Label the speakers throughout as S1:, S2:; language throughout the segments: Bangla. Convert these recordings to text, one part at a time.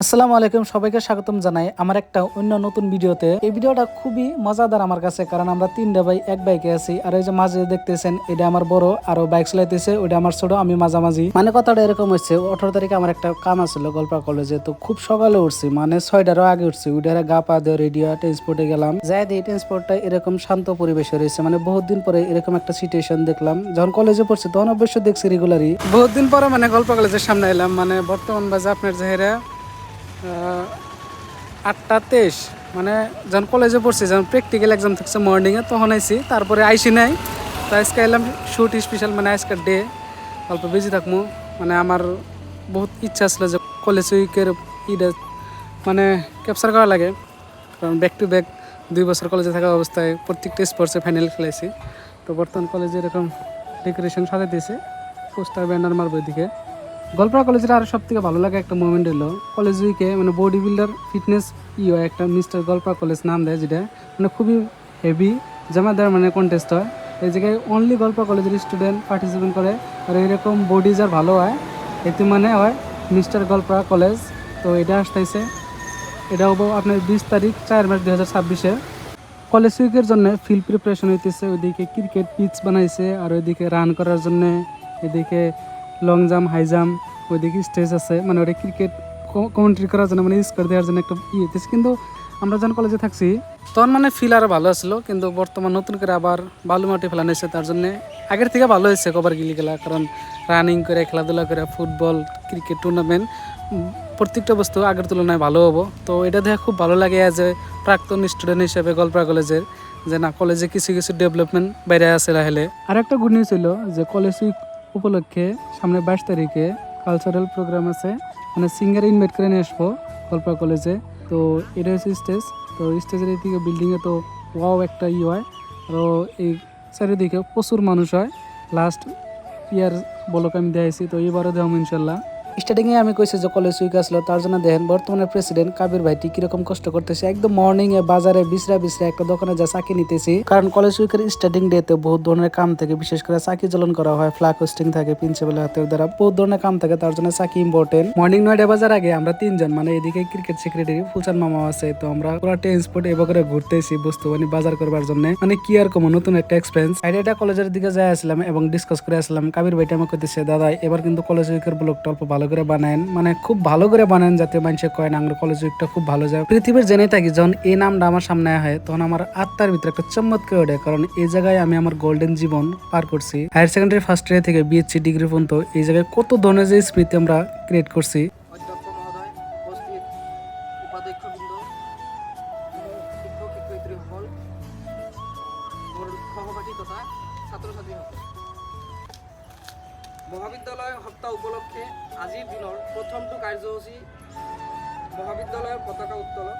S1: আসসালামু আলাইকুম, সবাইকে স্বাগতম জানাই আমার একটা অন্য নতুন ভিডিওতে। এই ভিডিওটা খুবই মজাদার আমার কাছে, কারণ আমরা তিনটা ভাই এক বাইকে আছি। আর এই যে মাঝে দেখতেছেন, এটা আমার বড়, আরো বাইক চালাইতেছে, ওইটা আমার ছোট, আমি মাঝামাঝি। মানে কথাটা এরকম হচ্ছে, 18 তারিখে আমার একটা কাম আছিল গোলপাড়া কলেজে। তো খুব সকালে উঠছি, মানে 6টারও আগে উঠছি। ওইটারে গা পা দিয়ে রেডি হয়ে ট্রান্সপোর্টে গেলাম। যাই দিয়ে ট্রান্সপোর্টটা এরকম শান্ত পরিবেশে রয়েছে, মানে বহুত দিন পরে এরকম একটা সিচুয়েশন দেখলাম। যখন কলেজে পড়ছি তখন অবশ্য দেখছি রেগুলারই। বহুত দিন পরে মানে গোলপাড়া কলেজের সামনে এলাম। মানে বর্তমান বাজে আপনার যেহেরা 8টা 23, মানে যখন কলেজে পড়ছি, যখন প্র্যাকটিক্যাল এক্সাম থাকছে মর্নিংয়ে, তখন আইসি। তারপরে আইসি নাই, তো আজকে এলাম শুট স্পেশাল, মানে আজকের ডে অল্প বিজি থাকবো। মানে আমার বহুত ইচ্ছা ছিল যে কলেজ উইকের ইডে মানে ক্যাপচার করা লাগে, কারণ ব্যাক টু ব্যাক 2 বছর কলেজে থাকা অবস্থায় প্রত্যেকটা স্পোর্টসে ফাইনাল খেলাইছি। তো বর্তমান কলেজে এরকম ডেকোরেশন সাজাই দিয়েছে, পোস্টার ব্যানার মারবো এদিকে। গোলপাড়া কলেজের আরও সব থেকে ভালো লাগে একটা মুভমেন্ট হলো কলেজ উইকে, মানে বডি বিল্ডার ফিটনেস হয় একটা মিস্টার গোলপাড়া কলেজ নাম দেয়, যেটা মানে খুবই হেভি জামাদার মানে কন্টেস্ট হয়। এই জায়গায় অনলি গোলপাড়া কলেজের স্টুডেন্ট পার্টিসিপেট করে। আর এরকম বডি যার ভালো হয়, এতে মানে হয় মিস্টার গোলপাড়া কলেজ। তো এটা আসতেছে, এটা হবো আপনার 20 তারিখ 4 মার্চ 2026-এ। কলেজ উইকের জন্য ফিল্ড প্রিপারেশন হইতেছে, ওইদিকে ক্রিকেট পিচ বানাইছে, আর ওইদিকে রান করার জন্য, এদিকে লং জাম্প হাই জাম্প, ওইদিকে স্টেজ আছে, মানে ওটা ক্রিকেট কমেন্ট্রি করার জন্য, মানে স্কোর দেওয়ার জন্য একটা হইতেছে। কিন্তু আমরা যখন কলেজে থাকছি তখন মানে ফিল আরও ভালো আসলো, কিন্তু বর্তমান নতুন করে আবার বালু মাটি ফেলানো হয়েছে। তার জন্য আগের থেকে ভালো হয়েছে কবার গিলি খেলা, কারণ রানিং করে খেলাধুলা করে ফুটবল ক্রিকেট টুর্নামেন্ট প্রত্যেকটা বস্তু আগের তুলনায় ভালো হবো। তো এটা দেখে খুব ভালো লাগে যে প্রাক্তন স্টুডেন্ট হিসেবে গোলপাড়া কলেজের, যে না কলেজে কিছু কিছু ডেভেলপমেন্ট বাইরে আছে রাহেলে। আর একটা গুড নিউজ ছিল যে কলেজ উইক উপলক্ষে সামনে 22 তারিখে কালচারাল প্রোগ্রাম আছে, মানে সিঙ্গার ইনভাইট করে নিয়ে আসবো গোলপাড়া কলেজে। তো এটা হচ্ছে স্টেজ, তো স্টেজের এইদিকে বিল্ডিংয়ে তো ওয়াও একটা হয়। আরও এই চারিদিকে প্রচুর মানুষ হয়। লাস্ট ইয়ার বলক আমি দিয়েছি, তো এবারও দেওয়া ইনশাল্লাহ। স্টার্টিংয়ে আমি কইছি যে কলেজ উইক আসলো, তার জন্য দেখেন বর্তমানে প্রেসিডেন্ট কাবির ভাইটি কিরকম কষ্ট করতেছে। একদম মর্নিংয়ে বাজারে বিছরা একটা দোকানে যা চাকি নিতেছি, কারণ কলেজ উইকের স্টার্টিং ডেতে বহুত ধরনের কাম থাকে, বিশেষ করে চাকি জ্বলন করা হয়, ফ্ল্যাগ হোস্টিং থাকে প্রিন্সিপালের হাতের দ্বারা, বহুত ধরনের কাম থাকে, তার জন্য চাকি ইম্পর্টেন্ট। মর্নিং 9টা বাজার আগে আমরা 3 জন, মানে এদিকে ক্রিকেট সেক্রেটারি ফুলচান মামা আছে, তো আমরা পুরো ট্রান্সপোর্ট এবারে ঘুরতেছি বস্তু মানে বাজার করবার জন্য। মানে কি আর কম নতুন একটা এক্সপিরিয়েন্স। আইডিয়াটা কলেজের দিকে যাই আসলাম এবং ডিসকাস করে আসলাম। কাবির ভাইটা আমাকে কইতেছে, দাদা এবার কিন্তু কলেজ উইকের ব্লগটা অল্প ভালো করে বানায়েন, মানে খুব ভালো করে বানান, যাতে মানুষে কয় না আমরা কলেজ উইকটা খুব ভালো যায়। পৃথিবীর জেনে থাকি যখন এই নামটা আমার সামনে হয়, তখন আমার আত্মার ভিতরে একটা চমৎকার ওঠে, কারণ এই জায়গায় আমি আমার গোল্ডেন জীবন পার করছি। হায়ার সেকেন্ডারি ফার্স্ট ইয়ার থেকে বিএসসি ডিগ্রি পর্যন্ত এই জায়গায় কত ধরনের যে স্মৃতি আমরা ক্রিয়েট করছি।
S2: অধ্যক্ষ মহোদয়, উপস্থিত উপাধ্যক্ষবৃন্দ, শিক্ষক শিক্ষয়িত্রীসকল, মোৰ সহপাঠী তথা ছাত্ৰছাত্ৰীসকল, মহাবিদ্যালয় সপ্তাহ উপলক্ষে আজিৰ দিনৰ প্ৰথমটো কাৰ্যসূচী মহাবিদ্যালয়ৰ পতাকা উত্তোলন।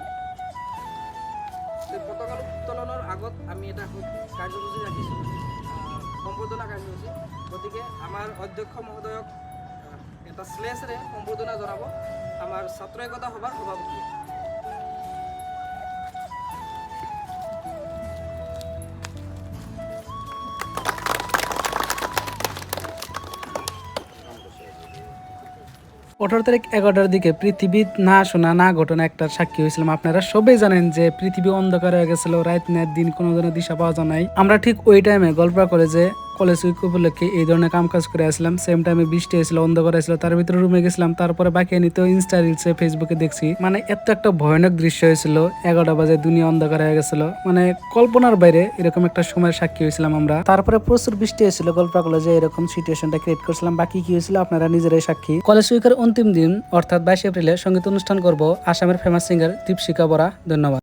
S2: পতাকা উত্তোলনৰ আগত আমি এটা কাৰ্যসূচী ৰাখিছোঁ, সম্বৰ্ধনা কাৰ্যসূচী। গতিকে আমাৰ অধ্যক্ষ মহোদয়ক এটা শ্লেষৰে সম্বৰ্ধনা জনাব আমাৰ ছাত্ৰ একতা সভাৰ সভাপতিয়ে।
S1: আঠারো তারিখ 11টার দিকে পৃথিবী না শোনা না ঘটনা একটা সাক্ষী হয়েছিলাম। আপনারা সবাই জানেন যে পৃথিবী অন্ধকার হয়ে গেছিল, রাত না দিন কোনো ধরনের দিশা পাওয়া যায় নাই। আমরা ঠিক ওই টাইমে গোলপাড়া কলেজে কলেজ উইক উপলক্ষে এই ধরনের কাম কাজ করে আসলাম। সেম টাইমে বৃষ্টি হয়েছিল, অন্ধকার হয়েছিল, তার ভিতরে রুমে গেছিলাম। তারপরে বাকি নিতে ইনস্টা রিলসে ফেসবুকে দেখছি, মানে এত একটা ভয়ানক দৃশ্য হয়েছিল। 11টা বাজে দুনিয়া অন্ধকার হয়ে গেছিল, মানে কল্পনার বাইরে এরকম একটা সময়ের সাক্ষী হয়েছিলাম আমরা। তারপরে প্রচুর বৃষ্টি হয়েছিল গোলপাড়া কলেজে, এরকম সিচুয়েশনটা ক্রিয়েট করছিলাম। বাকি কি হয়েছিল আপনারা নিজেরাই সাক্ষী। কলেজ উইকের অন্তিম দিন অর্থাৎ 22 এপ্রিলে সঙ্গীত অনুষ্ঠান করব আসামের ফেমাস সিঙ্গার দীপশিখা বরা। ধন্যবাদ।